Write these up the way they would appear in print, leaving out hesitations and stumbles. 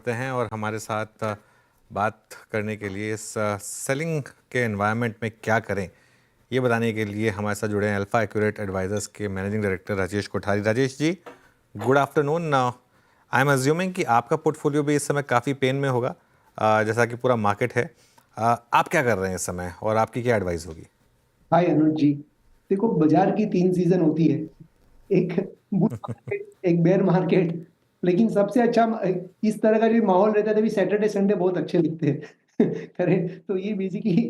करते हैं और हमारे साथ बात करने के लिए इस सेलिंग के एनवायरनमेंट में क्या करें ये बताने के लिए हमारे साथ जुड़े हैं अल्फा एक्यूरेट एडवाइजर्स के managing director Rajesh Kothari. Rajesh ji, good afternoon. I am assuming कि आपका पोर्टफोलियो भी इस समय काफ़ी पेन में होगा, जैसा कि पूरा मार्केट है। आप क्या कर रहे हैं इस समय और आपकी क्या एडवाइस होगी? हाय अनुज जी। देखो, बाजार की 3 सीजन होती है। एक बुल मार्केट, एक बेयर मार्केट। लेकिन सबसे अच्छा इस तरह का जो माहौल रहता है तभी सैटरडे संडे बहुत अच्छे दिखते हैं। करें तो ये बेसिकली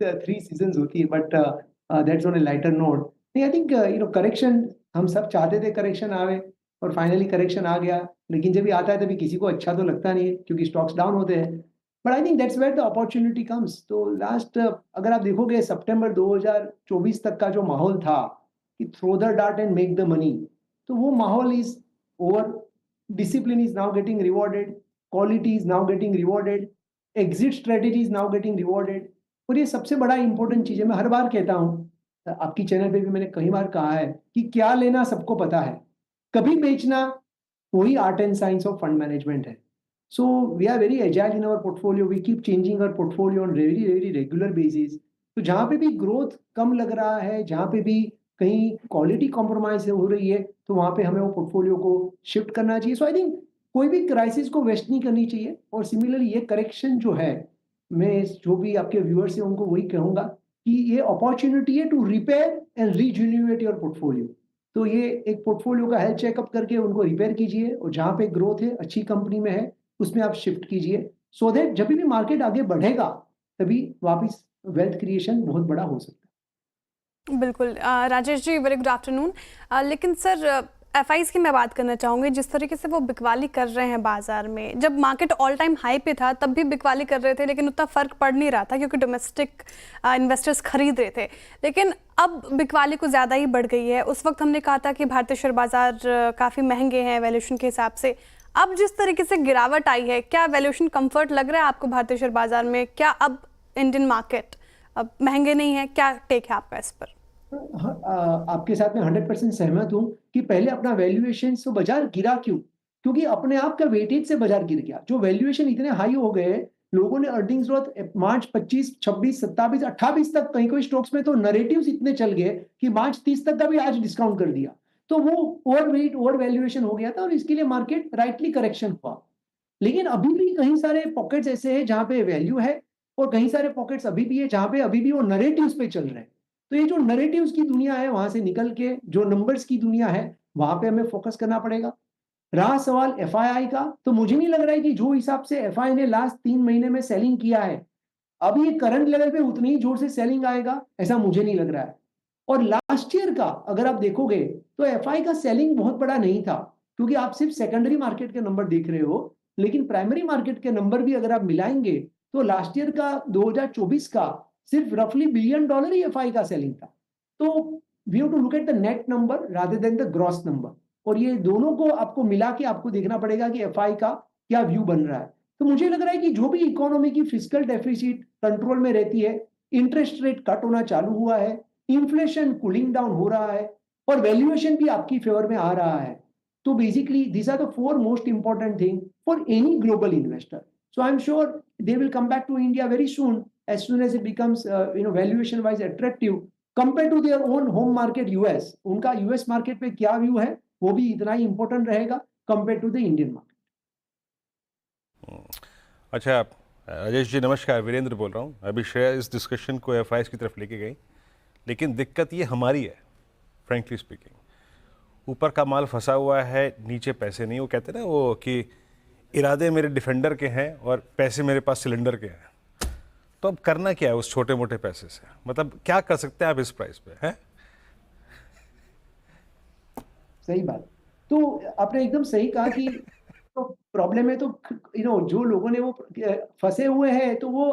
3 सीजन्स होती है, but that's on A lighter note. नहीं, आई थिंक करेक्शन हम सब चाहते थे, करेक्शन आवे और फाइनली करेक्शन आ गया। लेकिन जब भी आता है तभी किसी को अच्छा तो लगता नहीं है क्योंकि स्टॉक्स डाउन होते हैं। But I think that's where the opportunity comes. तो लास्ट अगर आप देखोगे सितंबर 2024 तक का जो माहौल था कि throw the dart and make the money, तो वो माहौल is over. Discipline is now getting rewarded, quality is now getting rewarded, exit strategy is now getting rewarded. और ये सबसे बड़ा इंपॉर्टेंट चीज है। मैं हर बार कहता हूँ, आपकी चैनल पे भी मैंने कई बार कहा है कि क्या लेना सबको पता है, कभी बेचना वही art and science of fund management है। So we are very agile in our portfolio. We keep changing our portfolio on very regular basis. तो जहाँ पे भी ग्रोथ कम लग रहा है, जहाँ पे भी कहीं क्वालिटी कॉम्प्रोमाइज हो रही है, तो वहाँ पे हमें वो पोर्टफोलियो को शिफ्ट करना चाहिए। सो आई थिंक कोई भी क्राइसिस को वेस्ट नहीं करनी चाहिए। और सिमिलरली ये करेक्शन जो है, मैं जो भी आपके व्यूअर्स हैं उनको वही कहूंगा कि ये अपॉर्चुनिटी है to repair and rejuvenate your portfolio. तो ये एक पोर्टफोलियो का हेल्थ चेकअप करके उनको रिपेयर कीजिए और जहाँ पे ग्रोथ है, अच्छी कंपनी में है, उसमें आप शिफ्ट कीजिए। सो दैट जब भी मार्केट आगे बढ़ेगा तभी वापस वेल्थ क्रिएशन बहुत बड़ा हो सकता बिल्कुल। Rajesh ji, very good afternoon. लेकिन सर, एफआईज की मैं बात करना चाहूँगी। जिस तरीके से वो बिकवाली कर रहे हैं बाजार में, जब मार्केट ऑल टाइम हाई पे था तब भी बिकवाली कर रहे थे, लेकिन उतना फ़र्क पड़ नहीं रहा था क्योंकि डोमेस्टिक इन्वेस्टर्स खरीद रहे थे। लेकिन अब बिकवाली कुछ ज़्यादा ही बढ़ गई है। उस वक्त हमने कहा था कि भारतीय शेयर बाजार काफ़ी महंगे हैं वैल्यूएशन के हिसाब से। अब जिस तरीके से गिरावट आई है, क्या वैल्यूएशन कंफर्ट लग रहा है आपको भारतीय शेयर बाजार में? क्या अब इंडियन मार्केट अब महंगे नहीं है? क्या टेक है आपका इस पर? है। हाँ, आपके साथ में 100% सहमत हूँ कि पहले अपना वैल्यूएशन से बाजार गिरा क्यों? क्योंकि अपने आप का वेटेज से बाजार गिर गया। जो वैल्यूएशन इतने हाई हो गए, लोगों ने अर्निंग्स ग्रोथ मार्च 25, 26, 27, 28 तक, कहीं कोई स्टॉक्स में तो नरेटिव्स इतने चल गए कि मार्च 30 तक का भी आज डिस्काउंट कर दिया। तो वो ओवर वेट, ओवर वैल्यूएशन हो गया था और इसके लिए मार्केट राइटली करेक्शन हुआ। लेकिन अभी भी कहीं सारे पॉकेट्स ऐसे हैं जहां पे वैल्यू है और कहीं सारे पॉकेट्स अभी भी है जहां पे अभी भी वो नरेटिव्स पे चल रहे हैं। तो ये जो नरेटिव्स की दुनिया है वहां से निकल के जो नंबर्स की दुनिया है वहां पे हमें फोकस करना पड़ेगा। रहा सवाल एफआईआई का, तो मुझे नहीं लग रहा है कि जो हिसाब से एफआई ने लास्ट 3 महीने में सेलिंग किया है, अब ये करंट लेवल पे उतनी ही जोर से सेलिंग आएगा, ऐसा मुझे नहीं लग रहा है। और लास्ट ईयर का अगर आप देखोगे तो एफआई का सेलिंग बहुत बड़ा नहीं था, क्योंकि आप सिर्फ सेकेंडरी मार्केट के नंबर देख रहे हो। लेकिन प्राइमरी मार्केट के नंबर भी अगर आप मिलाएंगे तो लास्ट ईयर का 2024 का सिर्फ रफली $1 बिलियन ही एफआई का सेलिंग था। तो we have to look at the net number rather than the gross number. और ये दोनों को आपको मिला के आपको देखना पड़ेगा कि एफआई का क्या व्यू बन रहा है। तो मुझे लग रहा है कि जो भी इकोनॉमी की फिजिकल डेफिसिट कंट्रोल में रहती है, इंटरेस्ट रेट कट होना चालू हुआ है, इन्फ्लेशन कूलिंग डाउन हो रहा है और वैल्यूएशन भी आपकी फेवर में आ रहा है। तो basically these are the four most important thing for any global investor. So I'm sure they will come back to India very soon as it becomes valuation wise attractive compared to their own home market US. उनका US market पे क्या view है वो भी इतना ही important रहेगा compared to the Indian market. अच्छा, राजेश जी नमस्कार, वीरेंद्र बोल रहा हूँ। अभी श्रेया इस डिस्कशन को एफआईएस की तरफ लेके गई, लेकिन दिक्कत ये हमारी है, फ्रेंकली स्पीकिंग। ऊपर का माल फंसा हुआ है, नीचे पैसे नहीं। वो कहते हैं ना वो कि इरादे मेरे डिफेंडर के हैं और पैसे मेरे पास सिलेंडर के हैं। तो अब करना क्या है उस छोटे मोटे पैसे से? मतलब क्या कर सकते हैं आप इस प्राइस पे? हैं? सही बात। तो आपने एकदम सही कहा कि तो प्रॉब्लम है। तो जो लोगों ने वो फंसे हुए हैं, तो वो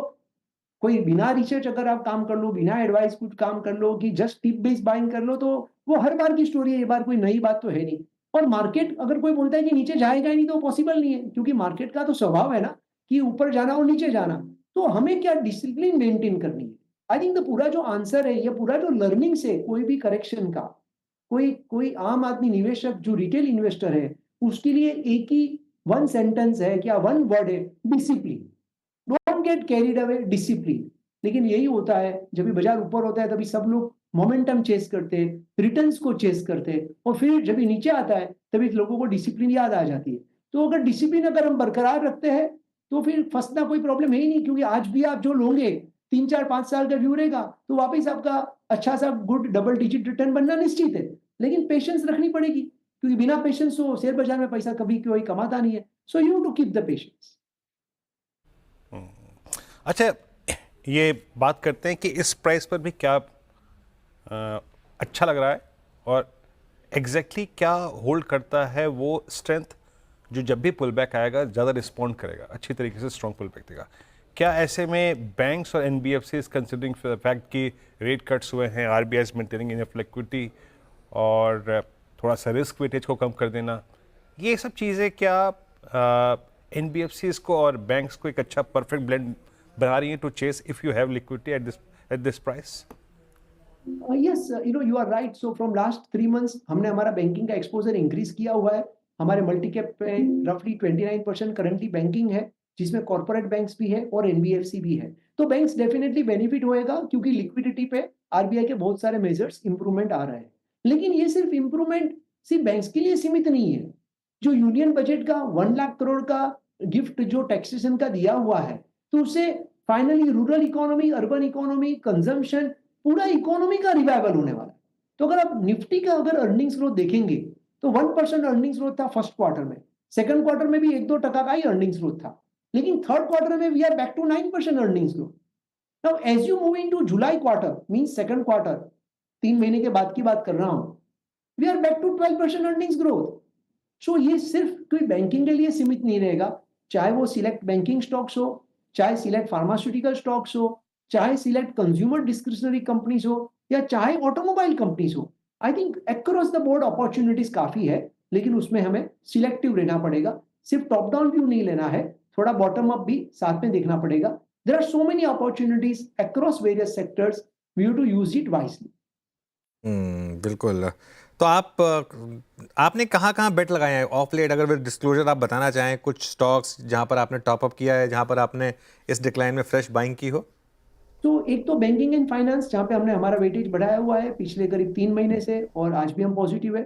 कोई बिना रिसर्च अगर आप काम कर लो, बिना एडवाइस कुछ काम कर लो कि जस्ट टिप बेस्ड बाइंग कर लो, तो वो हर बार की स्टोरी है। ये बार कोई नई बात तो है नहीं। और मार्केट अगर कोई बोलता है कि नीचे जाएगा ही नहीं, तो पॉसिबल नहीं है, क्योंकि मार्केट का तो स्वभाव है ना कि ऊपर जाना और नीचे जाना। तो हमें क्या डिसिप्लिन मेंटेन करनी है। आई थिंक द पूरा जो आंसर है, ये पूरा जो लर्निंग से कोई भी करेक्शन का, कोई कोई आम आदमी निवेशक जो रिटेल इन्वेस्टर है, उसके लिए एक ही वन सेंटेंस है, क्या वन वर्ड है, discipline. Don't get carried away, discipline. लेकिन यही होता है, जब भी बाजार ऊपर होता है तभी सब लोग मोमेंटम चेस करते हैं, रिटर्न्स को चेस करते हैं, और फिर जब भी नीचे आता है तभी लोगों को डिसिप्लिन याद आ जाती है। तो अगर डिसिप्लिन अगर हम बरकरार रखते हैं तो फिर फंसना कोई प्रॉब्लम है ही नहीं, क्योंकि आज भी आप जो लोगे 3 4 5 साल का व्यू रहेगा तो वापस आपका अच्छा सा गुड डबल डिजिट रिटर्न बनना निश्चित है। लेकिन पेशेंस रखनी पड़ेगी, क्योंकि बिना पेशेंस हो शेयर बाजार में पैसा कभी कोई कमाता नहीं है। So you to keep the patience. अच्छा, ये बात करते हैं कि इस प्राइस पर भी क्या अच्छा लग रहा है, और एग्जैक्टली क्या होल्ड करता है वो स्ट्रेंथ जो जब भी पुल बैक आएगा ज़्यादा रिस्पॉन्ड करेगा, अच्छी तरीके से स्ट्रॉन्ग पुल बैक देगा। क्या ऐसे में बैंक्स और NBFCs कंसिडरिंग फैक्ट कि रेट कट्स हुए हैं, RBI is maintaining enough liquidity और थोड़ा सा रिस्क वेटेज को कम कर देना, ये सब चीज़ें क्या NBFCs को और बैंक्स को एक अच्छा परफेक्ट ब्लेंड बना रही हैं to chase if you have liquidity at this price? Yes, you are right. So from last 3 months हमने हमारा बैंकिंग का एक्सपोजर इंक्रीज किया हुआ है। हमारे मल्टी कैप पे रफली 29% करंटली बैंकिंग है, जिसमें कॉर्पोरेट बैंक्स भी है और NBFC भी है। तो बैंक्स डेफिनेटली बेनिफिट होएगा, क्योंकि लिक्विडिटी पे RBI के बहुत सारे मेजर्स इंप्रूवमेंट आ रहे हैं। लेकिन ये सिर्फ इंप्रूवमेंट सिर्फ बैंक्स के लिए सीमित नहीं है। जो यूनियन बजट का 1 लाख करोड़ का गिफ्ट जो टैक्सेशन का दिया हुआ है, तो उससे finally rural economy, urban economy, consumption, पूरा इकोनॉमी का रिवाइवल होने वाला है। तो अगर आप निफ्टी का अगर अर्निंग्स ग्रोथ देखेंगे तो 1% अर्निंग्स ग्रोथ था फर्स्ट क्वार्टर में, सेकंड क्वार्टर में भी 1-2% का ही अर्निंग्स ग्रोथ था, लेकिन थर्ड क्वार्टर में we are back to 9% earnings growth. Now as you move into July quarter means second quarter, 3 महीने के बाद की बात कर रहा हूं, we are back to 12% earnings growth. So ये सिर्फ कोई बैंकिंग के लिए सीमित नहीं रहेगा, चाहे वो सिलेक्ट बैंकिंग स्टॉक्स हो, चाहे सिलेक्ट फार्मास्यूटिकल स्टॉक्स हो, चाहे सिलेक्ट कंज्यूमर डिस्क्रिशनरी कंपनीज हो, या चाहे ऑटोमोबाइल कंपनीज हो। I think across the board opportunities काफी है, लेकिन उसमें हमें सिलेक्टिव रहना पड़ेगा। सिर्फ टॉप डाउन व्यू नहीं लेना है, थोड़ा बॉटम अप भी साथ में देखना पड़ेगा। There are so many opportunities across various sectors, we have to use it wisely. बिल्कुल। तो आपने कहाँ बेट लगाए हैं ऑफ लेट? अगर विद डिस्क्लोजर आप बताना चाहें कुछ स्टॉक्स जहां पर आपने टॉप अप किया है, जहां पर आपने इस डिक्लाइन में फ्रेश बाइंग की हो। तो एक तो बैंकिंग एंड फाइनेंस, जहां पे हमने हमारा वेटेज बढ़ाया हुआ है पिछले करीब 3 महीने से, और आज भी हम पॉजिटिव है।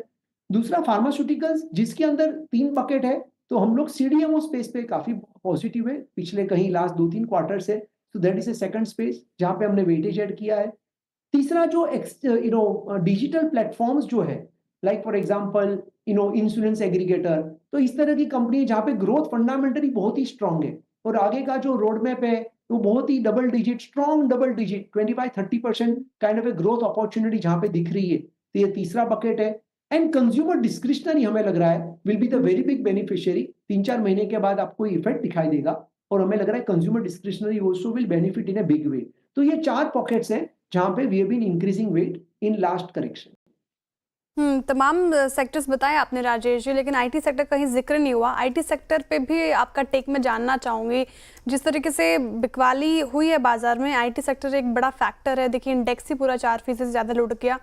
दूसरा फार्मास्यूटिकल्स, जिसके अंदर 3 बकेट है, तो हम लोग CDMO स्पेस पे काफी पॉजिटिव है पिछले कहीं लास्ट 2-3 क्वार्टर से। तो that is a second space जहां पे हमने वेटेज ऐड किया है। तीसरा जो डिजिटल प्लेटफॉर्म्स जो है, like for example insurance aggregator, तो इस तरह की कंपनी जहां पे ग्रोथ फंडामेंटली बहुत ही स्ट्रांग है, और आगे का जो रोड मैप है वो बहुत ही double digit, strong double digit 25-30% kind of a growth opportunity जहां पे दिख रही है। तो ये तीसरा बकेट है। एंड कंज्यूमर डिस्क्रिशनरी हमें लग रहा है will be the very big beneficiary. 3-4 महीने के बाद आपको इफेक्ट दिखाई देगा, और हमें लग रहा है consumer discretionary also will benefit in a big way. तो ये 4 पॉकेट्स हैं जहां पे we have been increasing weight in last correction. तमाम सेक्टर्स बताए आपने राजेश जी, लेकिन IT सेक्टर का ही जिक्र नहीं हुआ। IT सेक्टर पे भी आपका टेक मैं जानना चाहूँगी। जिस तरीके से बिकवाली हुई है बाजार में, IT सेक्टर एक बड़ा फैक्टर है। देखिए इंडेक्स ही पूरा 4% से ज़्यादा लुढ़क गया।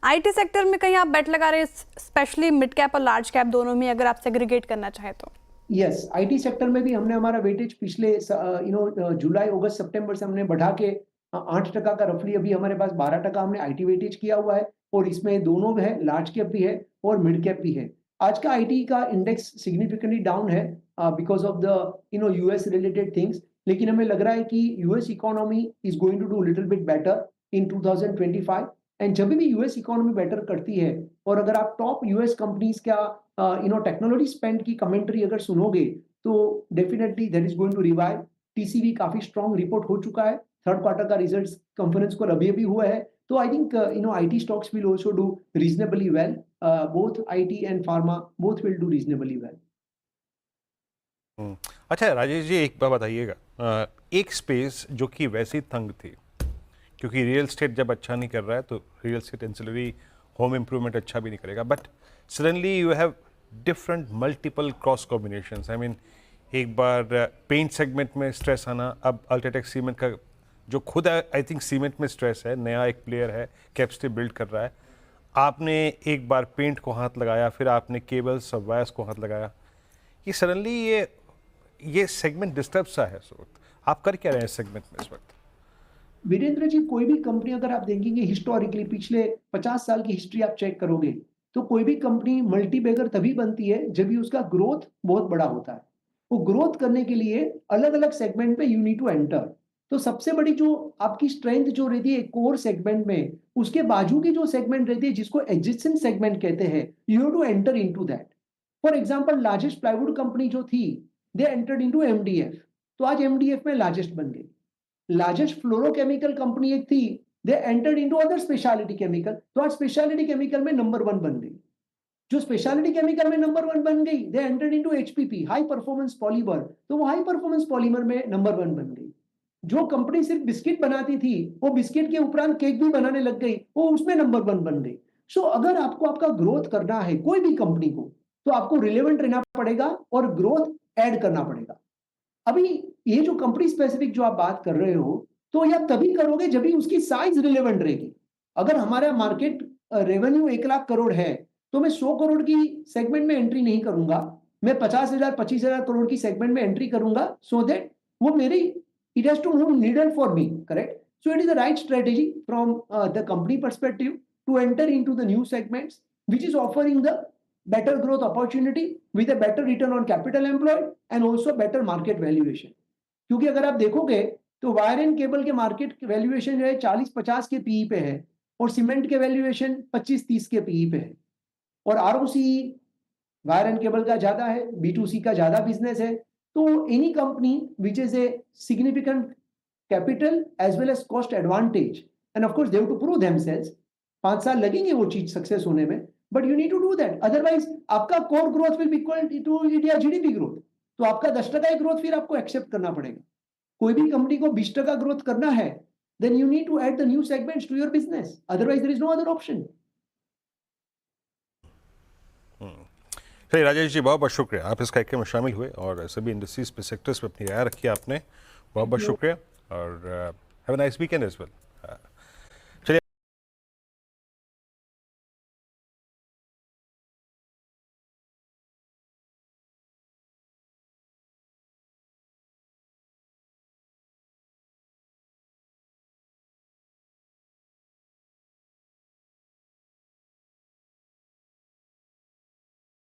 IT सेक्टर में कहीं आप बेट लगा रहे हैं, स्पेशली मिड कैप और लार्ज कैप दोनों में, अगर आप सेग्रीगेट करना चाहें तो? यस, IT सेक्टर में भी हमने हमारा वेटेज पिछले जुलाई, अगस्त, सितंबर से हमने बढ़ा के 8% का रफली अभी हमारे पास 12% हमने IT वेटेज किया हुआ है, और इसमें दोनों है, लार्ज कैप भी है और मिड कैप भी है। आज का IT का इंडेक्स सिग्निफिकेंटली डाउन है because of the US related things, लेकिन हमें लग रहा है कि US economy is going to do little bit better in 2025। And जब भी US इकोनॉमी बेटर करती है, और अगर आप टॉप US कंपनीज का टेक्नोलॉजी स्पेंड की कमेंट्री अगर सुनोगे, तो definitely that is going to revive. TCV काफी स्ट्रॉन्ग रिपोर्ट हो चुका है, थर्ड क्वार्टर का रिजल्ट्स कॉन्फ्रेंस को अभी हुआ है। तो I think IT stocks will also do reasonably well. Both IT and pharma both will do reasonably well. अच्छा राजेश जी, एक बात बताइएगा, एक स्पेस जो कि वैसे ही तंग थी, क्योंकि रियल स्टेट जब अच्छा नहीं कर रहा है तो real estate ancillary home improvement अच्छा भी नहीं करेगा, but suddenly you have different multiple cross combinations. I mean, एक बार पेंट सेगमेंट में स्ट्रेस आना, अब अल्ट्राटेक सीमेंट का जो खुद आई थिंक सीमेंट में स्ट्रेस है, नया एक प्लेयर है कैपेसिटी बिल्ड कर रहा है। आपने एक बार पेंट को हाथ लगाया, फिर आपने केबल्स और वायर्स को हाथ लगाया। कि सडनली ये सेगमेंट डिस्टर्ब सा है इस वक्त, आप कर क्या रहे हैं इस सेगमेंट में इस वक्त? वीरेंद्र जी, कोई भी कंपनी अगर आप देखेंगे हिस्टोरिकली पिछले 50 साल की हिस्ट्री आप चेक करोगे तो कोई भी कंपनी मल्टीबैगर तभी बनती है जब भी उसका ग्रोथ बहुत बड़ा होता है। वो ग्रोथ करने के लिए अलग अलग सेगमेंट में यू नीड टू एंटर। तो सबसे बड़ी जो आपकी स्ट्रेंथ जो रहती है कोर सेगमेंट में, उसके बाजू की जो सेगमेंट रहती है जिसको एडजेसेंट सेगमेंट कहते हैं, you have to enter into that. For example largest plywood company जो थी, दे एंटर्ड इनटू एमडीएफ, तो आज एमडीएफ में लार्जेस्ट बन गई। लार्जेस्ट फ्लोरोकेमिकल कंपनी एक थी, they entered into other speciality chemical, तो आज स्पेशलिटी केमिकल में नंबर 1 बन गई। जो स्पेशलिटी केमिकल में नंबर 1 बन गई, they entered into HPP, high performance polymer, तो वो हाई परफॉर्मेंस पॉलीमर में नंबर 1 बन गई। जो कंपनी सिर्फ बिस्किट बनाती थी, वो बिस्किट के उपरांत केक भी बनाने लग गई, वो उसमें नंबर 1 बन गई। सो अगर आपको आपका ग्रोथ करना है कोई भी कंपनी को, तो आपको रिलेवेंट रहना पड़ेगा और ग्रोथ ऐड करना पड़ेगा। अभी ये जो कंपनी स्पेसिफिक जो आप बात कर रहे हो, तो यह तभी करोगे जब भी उसकी साइज रिलेवेंट रहेगी। अगर हमारा मार्केट रेवेन्यू 1 लाख करोड़ है, तो मैं 100 करोड़ की सेगमेंट में एंट्री नहीं करूंगा, मैं 50,000 25,000 करोड़ की सेगमेंट में एंट्री करूंगा, सो दैट वो मेरी it has to move needle for me, correct? So it is the right strategy from the company perspective to enter into the new segments which is offering the better growth opportunity with a better return on capital employed and also better market valuation। क्योंकि अगर आप देखोगे तो wire and cable के market valuation जो है 40-50 के PE पे है और सीमेंट के वैल्यूएशन 25-30 के पीई पे है। और आरओसी वायर एंड केबल का ज्यादा है, B2C का ज्यादा बिजनेस है। तो any company which is a significant capital as well as cost advantage, and of course they have to prove themselves, 5 साल लगेंगे वो चीज सक्सेस होने में, but you need to do that, otherwise आपका core growth will be equal to India GDP growth. तो आपका 10% growth फिर आपको एक्सेप्ट करना पड़ेगा। कोई भी कंपनी को 20% ग्रोथ करना है, then you need to add the new segments to your business, otherwise there is no other option. सही, राजेश जी बहुत बहुत शुक्रिया, आप इस कार्यक्रम में शामिल हुए और सभी इंडस्ट्रीज पे सेक्टर्स पे अपनी राय रखी आपने, बहुत बहुत शुक्रिया और have a nice weekend as well.